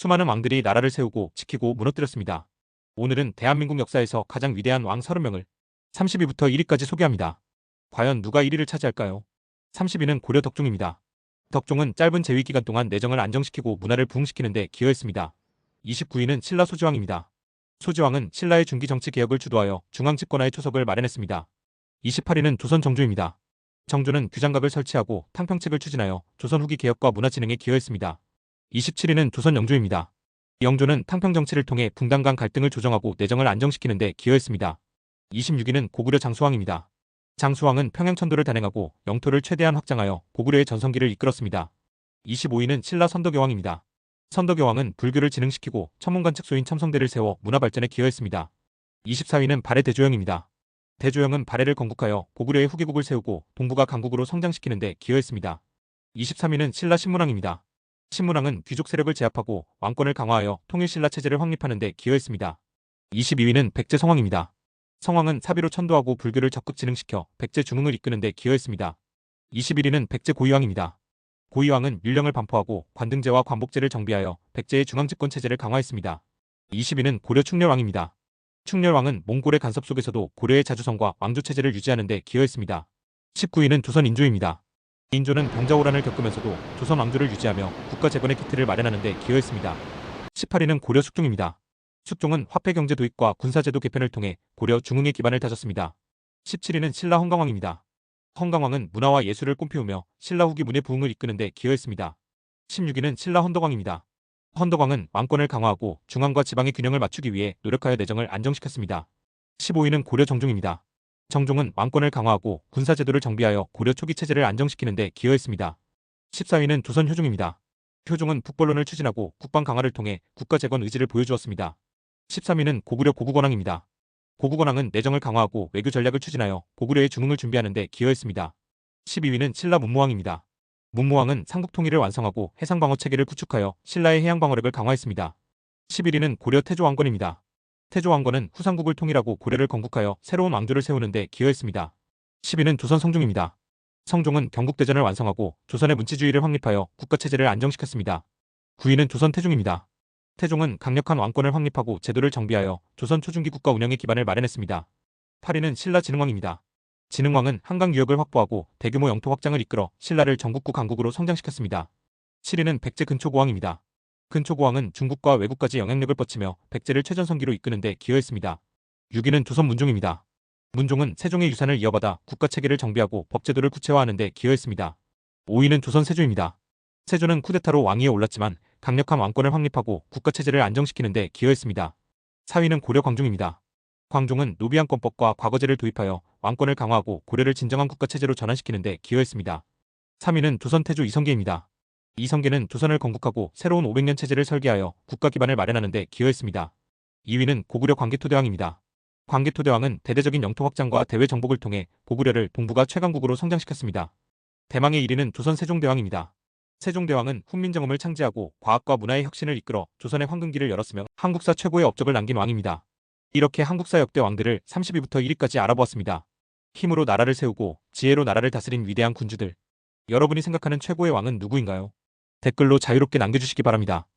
수많은 왕들이 나라를 세우고 지키고 무너뜨렸습니다. 오늘은 대한민국 역사에서 가장 위대한 왕 30명을 30위부터 1위까지 소개합니다. 과연 누가 1위를 차지할까요? 30위는 고려 덕종입니다. 덕종은 짧은 재위 기간 동안 내정을 안정시키고 문화를 부흥시키는 데 기여했습니다. 29위는 신라 소지왕입니다. 소지왕은 신라의 중기 정치 개혁을 주도하여 중앙 집권화의 초석을 마련했습니다. 28위는 조선 정조입니다. 정조는 규장각을 설치하고 탕평책을 추진하여 조선 후기 개혁과 문화 진흥에 기여했습니다. 27위는 조선 영조입니다. 영조는 탕평 정치를 통해 붕당 간 갈등을 조정하고 내정을 안정시키는 데 기여했습니다. 26위는 고구려 장수왕입니다. 장수왕은 평양 천도를 단행하고 영토를 최대한 확장하여 고구려의 전성기를 이끌었습니다. 25위는 신라 선덕여왕입니다. 선덕여왕은 불교를 진흥시키고 천문관 척소인 첨성대를 세워 문화 발전에 기여했습니다. 24위는 발해 대조영입니다. 대조영은 발해를 건국하여 고구려의 후계국을 세우고 동북아 강국으로 성장시키는 데 기여했습니다. 23위는 신라 신문왕입니다. 신문왕은 귀족 세력을 제압하고 왕권을 강화하여 통일신라 체제를 확립하는 데 기여했습니다. 22위는 백제 성왕입니다. 성왕은 사비로 천도하고 불교를 적극 진흥시켜 백제 중흥을 이끄는 데 기여했습니다. 21위는 백제 고이왕입니다. 고이왕은 율령을 반포하고 관등제와 관복제를 정비하여 백제의 중앙집권 체제를 강화했습니다. 20위는 고려 충렬왕입니다. 충렬왕은 몽골의 간섭 속에서도 고려의 자주성과 왕조 체제를 유지하는 데 기여했습니다. 19위는 조선 인조입니다. 인조는 병자호란을 겪으면서도 조선 왕조를 유지하며 국가 재건의 기틀을 마련하는 데 기여했습니다. 18위는 고려 숙종입니다. 숙종은 화폐 경제 도입과 군사제도 개편을 통해 고려 중흥의 기반을 다졌습니다. 17위는 신라 헌강왕입니다. 헌강왕은 문화와 예술을 꽃피우며 신라 후기 문예 부흥을 이끄는 데 기여했습니다. 16위는 신라 헌덕왕입니다. 헌덕왕은 왕권을 강화하고 중앙과 지방의 균형을 맞추기 위해 노력하여 내정을 안정시켰습니다. 15위는 고려 정종입니다. 정종은 왕권을 강화하고 군사제도를 정비하여 고려 초기 체제를 안정시키는 데 기여했습니다. 14위는 조선 효종입니다. 효종은 북벌론을 추진하고 국방 강화를 통해 국가 재건 의지를 보여주었습니다. 13위는 고구려 고국원왕입니다. 고국원왕은 내정을 강화하고 외교 전략을 추진하여 고구려의 중흥을 준비하는 데 기여했습니다. 12위는 신라 문무왕입니다. 문무왕은 삼국 통일을 완성하고 해상방어 체계를 구축하여 신라의 해양 방어력을 강화했습니다. 11위는 고려 태조왕건입니다. 태조왕건은 후삼국을 통일하고 고려를 건국하여 새로운 왕조를 세우는 데 기여했습니다. 10위는 조선 성종입니다. 성종은 경국대전을 완성하고 조선의 문치주의를 확립하여 국가체제를 안정시켰습니다. 9위는 조선 태종입니다. 태종은 강력한 왕권을 확립하고 제도를 정비하여 조선 초중기 국가 운영의 기반을 마련했습니다. 8위는 신라 진흥왕입니다. 진흥왕은 한강 유역을 확보하고 대규모 영토 확장을 이끌어 신라를 전국구 강국으로 성장시켰습니다. 7위는 백제 근초고왕입니다. 근초고왕은 중국과 외국까지 영향력을 뻗치며 백제를 최전성기로 이끄는 데 기여했습니다. 6위는 조선 문종입니다. 문종은 세종의 유산을 이어받아 국가체계를 정비하고 법제도를 구체화하는 데 기여했습니다. 5위는 조선 세조입니다. 세조는 쿠데타로 왕위에 올랐지만 강력한 왕권을 확립하고 국가체제를 안정시키는 데 기여했습니다. 4위는 고려 광종입니다. 광종은 노비안권법과 과거제를 도입하여 왕권을 강화하고 고려를 진정한 국가체제로 전환시키는 데 기여했습니다. 3위는 조선 태조 이성계입니다. 이성계는 조선을 건국하고 새로운 500년 체제를 설계하여 국가 기반을 마련하는 데 기여했습니다. 2위는 고구려 광개토대왕입니다. 광개토대왕은 대대적인 영토 확장과 대외 정복을 통해 고구려를 동북아 최강국으로 성장시켰습니다. 대망의 1위는 조선 세종대왕입니다. 세종대왕은 훈민정음을 창제하고 과학과 문화의 혁신을 이끌어 조선의 황금기를 열었으며 한국사 최고의 업적을 남긴 왕입니다. 이렇게 한국사 역대 왕들을 30위부터 1위까지 알아보았습니다. 힘으로 나라를 세우고 지혜로 나라를 다스린 위대한 군주들. 여러분이 생각하는 최고의 왕은 누구인가요? 댓글로 자유롭게 남겨주시기 바랍니다.